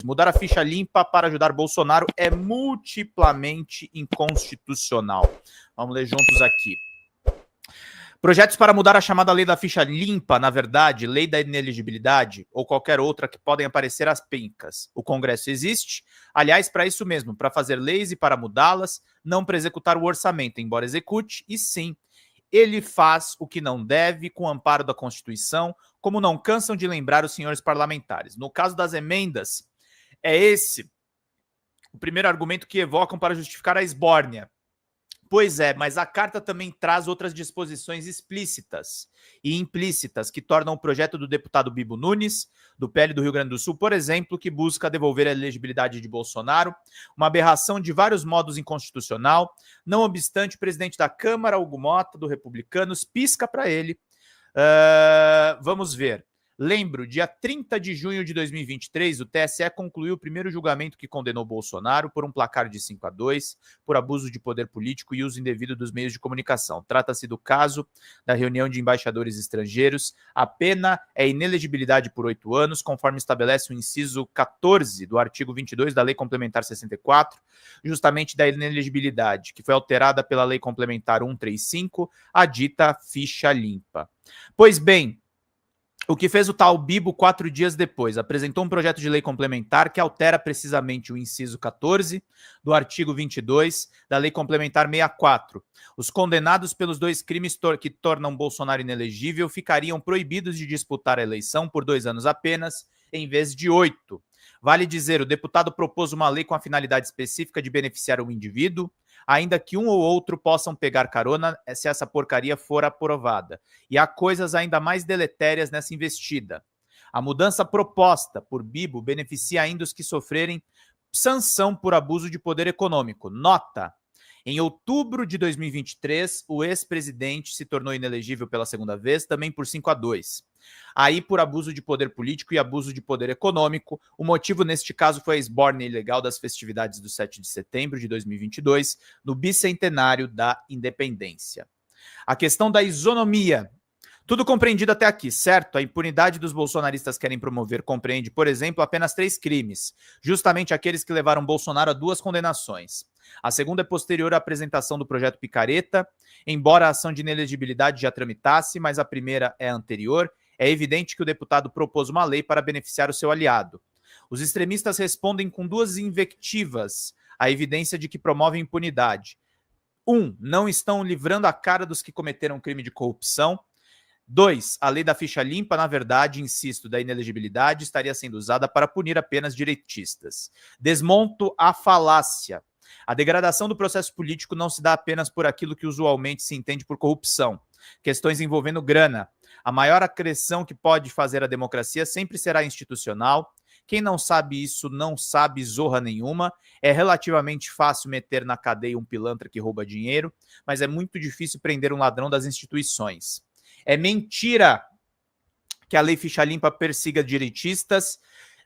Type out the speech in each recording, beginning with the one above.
Mudar a ficha limpa para ajudar Bolsonaro é multiplamente inconstitucional. Vamos ler juntos aqui. Projetos para mudar a chamada lei da ficha limpa, na verdade, lei da inelegibilidade ou qualquer outra que podem aparecer às pencas. O Congresso existe, aliás, para isso mesmo, para fazer leis e para mudá-las, não para executar o orçamento, embora execute, e sim, ele faz o que não deve com o amparo da Constituição, como não cansam de lembrar os senhores parlamentares. No caso das emendas, é esse o primeiro argumento que evocam para justificar a esbórnia. Pois é, mas a carta também traz outras disposições explícitas e implícitas que tornam o projeto do deputado Bibo Nunes, do PL do Rio Grande do Sul, por exemplo, que busca devolver a elegibilidade de Bolsonaro, uma aberração de vários modos inconstitucional. Não obstante, o presidente da Câmara, Hugo Mota, do Republicanos, pisca para ele. Vamos ver. Lembro, dia 30 de junho de 2023, o TSE concluiu o primeiro julgamento que condenou Bolsonaro por um placar de 5-2, por abuso de poder político e uso indevido dos meios de comunicação. Trata-se do caso da reunião de embaixadores estrangeiros. A pena é inelegibilidade por 8 anos, conforme estabelece o inciso 14 do artigo 22 da Lei Complementar 64, justamente da inelegibilidade, que foi alterada pela Lei Complementar 135, a dita ficha limpa. Pois bem, o que fez o tal Bibo 4 dias depois? Apresentou um projeto de lei complementar que altera precisamente o inciso 14 do artigo 22 da Lei Complementar 64. Os condenados pelos 2 crimes que tornam Bolsonaro inelegível ficariam proibidos de disputar a eleição por 2 anos apenas, em vez de 8. Vale dizer, o deputado propôs uma lei com a finalidade específica de beneficiar o indivíduo, ainda que um ou outro possam pegar carona se essa porcaria for aprovada. E há coisas ainda mais deletérias nessa investida. A mudança proposta por Bibo beneficia ainda os que sofrerem sanção por abuso de poder econômico. Nota: em outubro de 2023, o ex-presidente se tornou inelegível pela segunda vez, também por 5-2. Aí, por abuso de poder político e abuso de poder econômico, o motivo neste caso foi a esbórnia ilegal das festividades do 7 de setembro de 2022, no bicentenário da independência. A questão da isonomia. Tudo compreendido até aqui, certo? A impunidade dos bolsonaristas querem promover compreende, por exemplo, apenas 3 crimes, justamente aqueles que levaram Bolsonaro a 2 condenações. A segunda é posterior à apresentação do projeto Picareta, embora a ação de inelegibilidade já tramitasse, mas a primeira é anterior. É evidente que o deputado propôs uma lei para beneficiar o seu aliado. Os extremistas respondem com 2 invectivas à evidência de que promovem impunidade. 1. Não estão livrando a cara dos que cometeram crime de corrupção. 2. A lei da ficha limpa, na verdade, insisto, da inelegibilidade, estaria sendo usada para punir apenas direitistas. Desmonto a falácia. A degradação do processo político não se dá apenas por aquilo que usualmente se entende por corrupção. Questões envolvendo grana. A maior acreção que pode fazer a democracia sempre será institucional. Quem não sabe isso não sabe zorra nenhuma. É relativamente fácil meter na cadeia um pilantra que rouba dinheiro, mas é muito difícil prender um ladrão das instituições. É mentira que a lei ficha limpa persiga direitistas.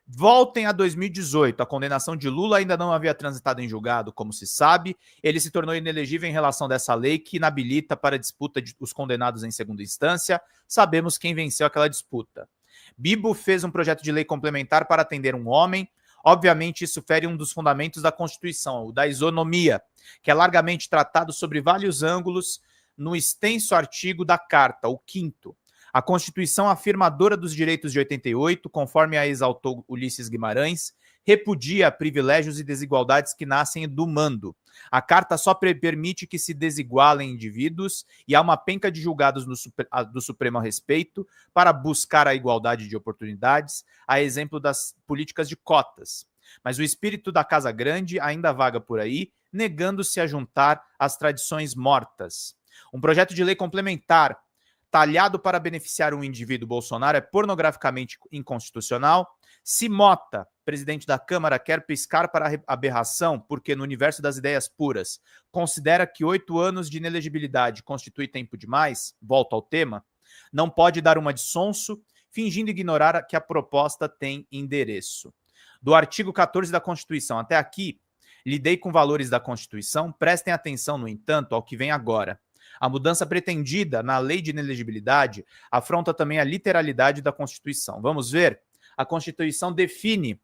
Voltem a 2018, a condenação de Lula ainda não havia transitado em julgado, como se sabe. Ele se tornou inelegível em relação dessa lei que inabilita para a disputa dos condenados em segunda instância. Sabemos quem venceu aquela disputa. Bibo fez um projeto de lei complementar para atender um homem. Obviamente, isso fere um dos fundamentos da Constituição, o da isonomia, que é largamente tratado sobre vários ângulos no extenso artigo da Carta, o 5º. A Constituição afirmadora dos direitos de 88, conforme a exaltou Ulisses Guimarães, repudia privilégios e desigualdades que nascem do mando. A Carta só permite que se desigualem indivíduos e há uma penca de julgados do Supremo a respeito para buscar a igualdade de oportunidades, a exemplo das políticas de cotas. Mas o espírito da Casa Grande ainda vaga por aí, negando-se a juntar as tradições mortas. Um projeto de lei complementar talhado para beneficiar um indivíduo Bolsonaro é pornograficamente inconstitucional. Se Mota, presidente da Câmara, quer piscar para a aberração, porque no universo das ideias puras considera que 8 anos de inelegibilidade constitui tempo demais, volta ao tema, não pode dar uma de sonso, fingindo ignorar que a proposta tem endereço. Do artigo 14 da Constituição até aqui, lidei com valores da Constituição, prestem atenção, no entanto, ao que vem agora. A mudança pretendida na lei de inelegibilidade afronta também a literalidade da Constituição. Vamos ver? A Constituição define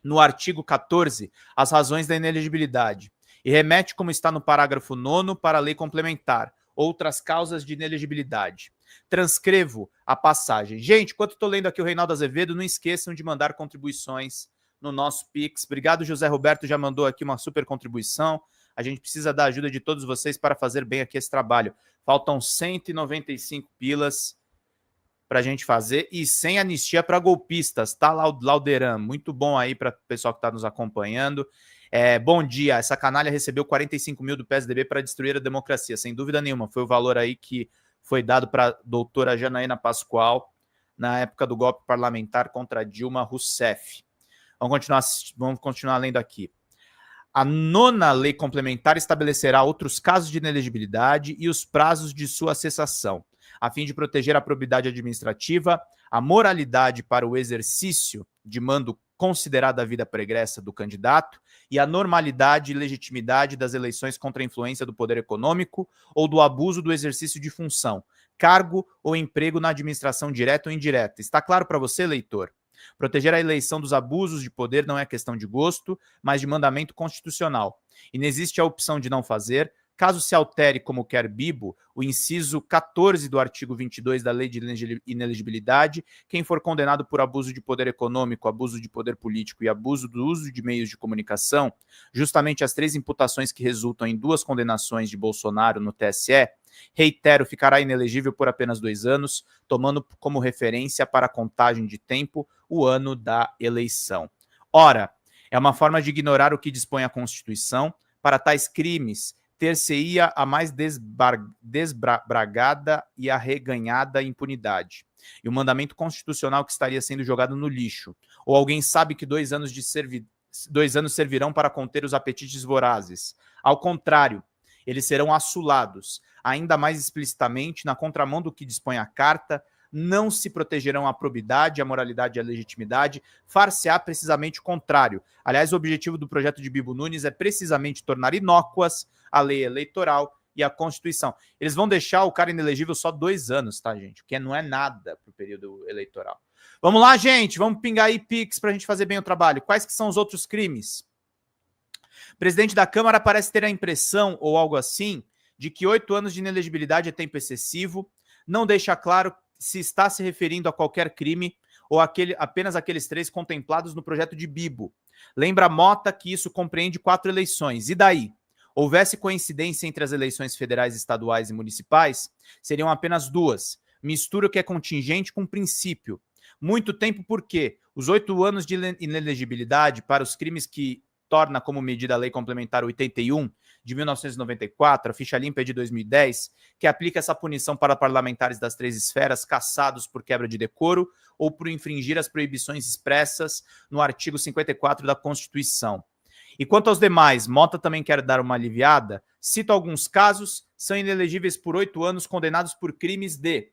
no artigo 14 as razões da inelegibilidade e remete, como está no parágrafo 9º, para a lei complementar, outras causas de inelegibilidade. Transcrevo a passagem. Gente, enquanto estou lendo aqui o Reinaldo Azevedo, não esqueçam de mandar contribuições no nosso Pix. Obrigado, José Roberto, já mandou aqui uma super contribuição. A gente precisa da ajuda de todos vocês para fazer bem aqui esse trabalho. Faltam 195 pilas para a gente fazer e sem anistia para golpistas, tá, Lauderan? Muito bom aí para o pessoal que está nos acompanhando. Bom dia, essa canalha recebeu 45 mil do PSDB para destruir a democracia, sem dúvida nenhuma. Foi o valor aí que foi dado para a doutora Janaína Pascoal na época do golpe parlamentar contra Dilma Rousseff. Vamos continuar lendo aqui. A 9ª lei complementar estabelecerá outros casos de inelegibilidade e os prazos de sua cessação, a fim de proteger a probidade administrativa, a moralidade para o exercício de mando considerada a vida pregressa do candidato e a normalidade e legitimidade das eleições contra a influência do poder econômico ou do abuso do exercício de função, cargo ou emprego na administração direta ou indireta. Está claro para você, leitor? Proteger a eleição dos abusos de poder não é questão de gosto, mas de mandamento constitucional. E não existe a opção de não fazer, caso se altere, como quer Bibo, o inciso 14 do artigo 22 da Lei de Inelegibilidade, quem for condenado por abuso de poder econômico, abuso de poder político e abuso do uso de meios de comunicação, justamente as 3 imputações que resultam em 2 condenações de Bolsonaro no TSE, reitero, ficará inelegível por apenas 2 anos, tomando como referência para a contagem de tempo o ano da eleição. Ora, é uma forma de ignorar o que dispõe a Constituição. Para tais crimes, ter-se-ia a mais desbragada e arreganhada impunidade. E o mandamento constitucional que estaria sendo jogado no lixo. Ou alguém sabe que 2 anos servirão para conter os apetites vorazes. Ao contrário, eles serão assulados, ainda mais explicitamente, na contramão do que dispõe a Carta, não se protegerão a probidade, a moralidade e a legitimidade, far-se-á precisamente o contrário. Aliás, o objetivo do projeto de Bibo Nunes é precisamente tornar inócuas a lei eleitoral e a Constituição. Eles vão deixar o cara inelegível só 2 anos, tá, gente? O que não é nada para o período eleitoral. Vamos lá, gente, vamos pingar aí Pix para a gente fazer bem o trabalho. Quais que são os outros crimes? O presidente da Câmara parece ter a impressão, ou algo assim, de que 8 anos de inelegibilidade é tempo excessivo, não deixa claro se está se referindo a qualquer crime ou apenas aqueles 3 contemplados no projeto de Bibo. Lembra Mota que isso compreende 4 eleições. E daí? Houvesse coincidência entre as eleições federais, estaduais e municipais, seriam apenas 2. Mistura o que é contingente com princípio. Muito tempo porque os 8 anos de inelegibilidade para os crimes que torna como medida a Lei Complementar 81 de 1994, a ficha limpa é de 2010, que aplica essa punição para parlamentares das 3 esferas cassados por quebra de decoro ou por infringir as proibições expressas no artigo 54 da Constituição. E quanto aos demais, Mota também quer dar uma aliviada, cito alguns casos, são inelegíveis por 8 anos condenados por crimes de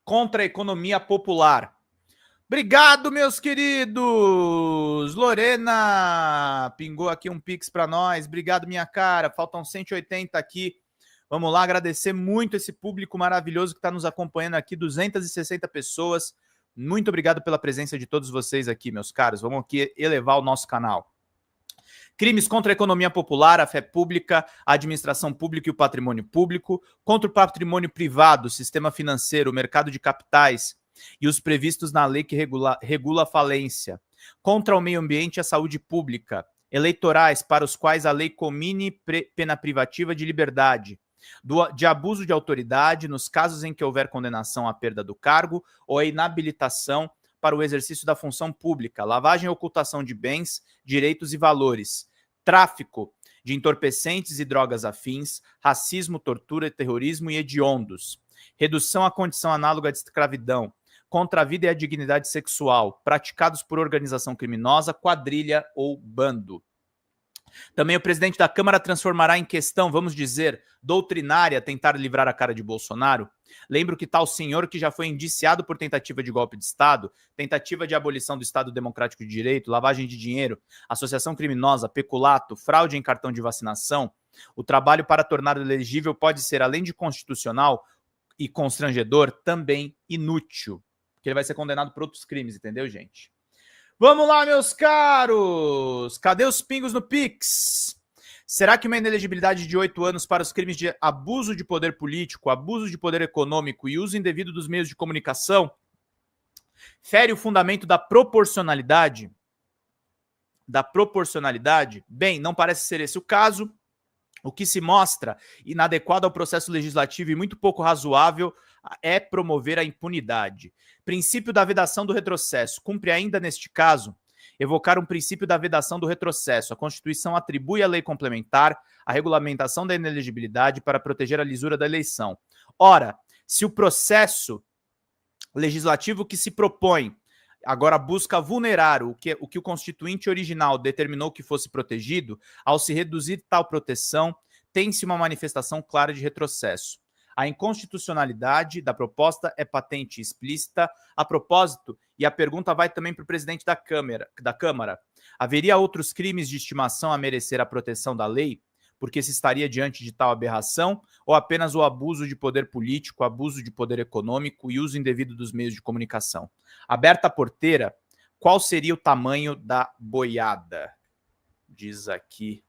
contra a economia popular. Obrigado, meus queridos! Lorena pingou aqui um Pix para nós. Obrigado, minha cara. Faltam 180 aqui. Vamos lá, agradecer muito esse público maravilhoso que está nos acompanhando aqui, 260 pessoas. Muito obrigado pela presença de todos vocês aqui, meus caros. Vamos aqui elevar o nosso canal. Crimes contra a economia popular, a fé pública, a administração pública e o patrimônio público, contra o patrimônio privado, o sistema financeiro, o mercado de capitais e os previstos na lei que regula a falência, contra o meio ambiente e a saúde pública, eleitorais para os quais a lei comine pena privativa de liberdade, de abuso de autoridade nos casos em que houver condenação à perda do cargo ou a inabilitação para o exercício da função pública, lavagem e ocultação de bens, direitos e valores, tráfico de entorpecentes e drogas afins, racismo, tortura, terrorismo e hediondos, redução à condição análoga de escravidão, contra a vida e a dignidade sexual, praticados por organização criminosa, quadrilha ou bando. Também o presidente da Câmara transformará em questão, vamos dizer, doutrinária, tentar livrar a cara de Bolsonaro. Lembro que tal senhor que já foi indiciado por tentativa de golpe de Estado, tentativa de abolição do Estado Democrático de Direito, lavagem de dinheiro, associação criminosa, peculato, fraude em cartão de vacinação. O trabalho para torná-lo elegível pode ser, além de constitucional e constrangedor, também inútil. Porque ele vai ser condenado por outros crimes, entendeu, gente? Vamos lá, meus caros! Cadê os pingos no Pix? Será que uma inelegibilidade de 8 anos para os crimes de abuso de poder político, abuso de poder econômico e uso indevido dos meios de comunicação fere o fundamento da proporcionalidade? Bem, não parece ser esse o caso. O que se mostra inadequado ao processo legislativo e muito pouco razoável é promover a impunidade. Princípio da vedação do retrocesso. Cumpre ainda, neste caso, evocar um princípio da vedação do retrocesso. A Constituição atribui à lei complementar a regulamentação da inelegibilidade para proteger a lisura da eleição. Ora, se o processo legislativo que se propõe agora busca vulnerar o que o Constituinte original determinou que fosse protegido, ao se reduzir tal proteção, tem-se uma manifestação clara de retrocesso. A inconstitucionalidade da proposta é patente e explícita. A propósito, e a pergunta vai também para o presidente da Câmara, haveria outros crimes de estimação a merecer a proteção da lei? Porque se estaria diante de tal aberração, ou apenas o abuso de poder político, abuso de poder econômico e uso indevido dos meios de comunicação? Aberta a porteira, qual seria o tamanho da boiada? Diz aqui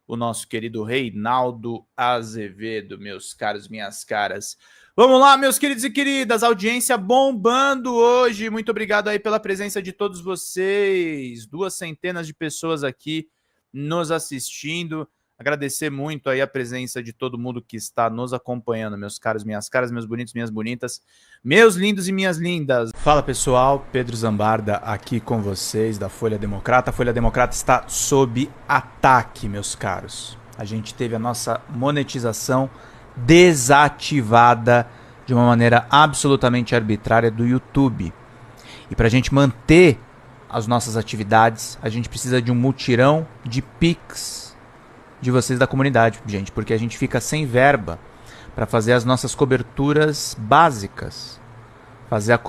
o nosso querido Reinaldo Azevedo, meus caros, minhas caras. Vamos lá, meus queridos e queridas, audiência bombando hoje. Muito obrigado aí pela presença de todos vocês. 200 de pessoas aqui nos assistindo. Agradecer muito aí a presença de todo mundo que está nos acompanhando, meus caros, minhas caras, meus bonitos, minhas bonitas, meus lindos e minhas lindas. Fala, pessoal, Pedro Zambarda aqui com vocês da Folha Democrata. A Folha Democrata está sob ataque, meus caros. A gente teve a nossa monetização desativada de uma maneira absolutamente arbitrária do YouTube. E para a gente manter as nossas atividades, a gente precisa de um mutirão de Pix de vocês da comunidade, gente, porque a gente fica sem verba para fazer as nossas coberturas básicas, fazer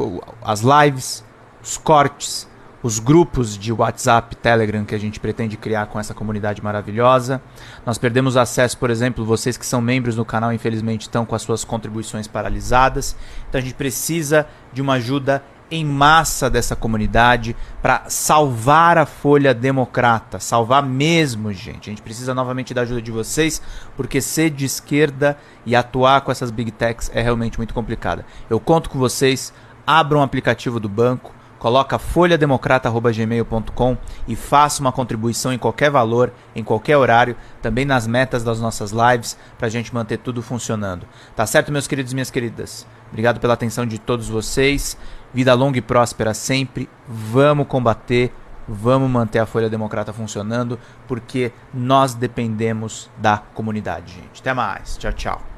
as lives, os cortes, os grupos de WhatsApp, Telegram que a gente pretende criar com essa comunidade maravilhosa. Nós perdemos acesso, por exemplo, vocês que são membros do canal, infelizmente estão com as suas contribuições paralisadas, então a gente precisa de uma ajuda em massa dessa comunidade para salvar a Folha Democrata, salvar mesmo, gente. A gente precisa novamente da ajuda de vocês, porque ser de esquerda e atuar com essas big techs é realmente muito complicado. Eu conto com vocês, abram um aplicativo do banco, coloca folhademocrata@gmail.com e faça uma contribuição em qualquer valor, em qualquer horário, também nas metas das nossas lives, para a gente manter tudo funcionando. Tá certo, meus queridos e minhas queridas? Obrigado pela atenção de todos vocês. Vida longa e próspera sempre. Vamos combater, vamos manter a Folha Democrata funcionando, porque nós dependemos da comunidade, gente. Até mais. Tchau, tchau.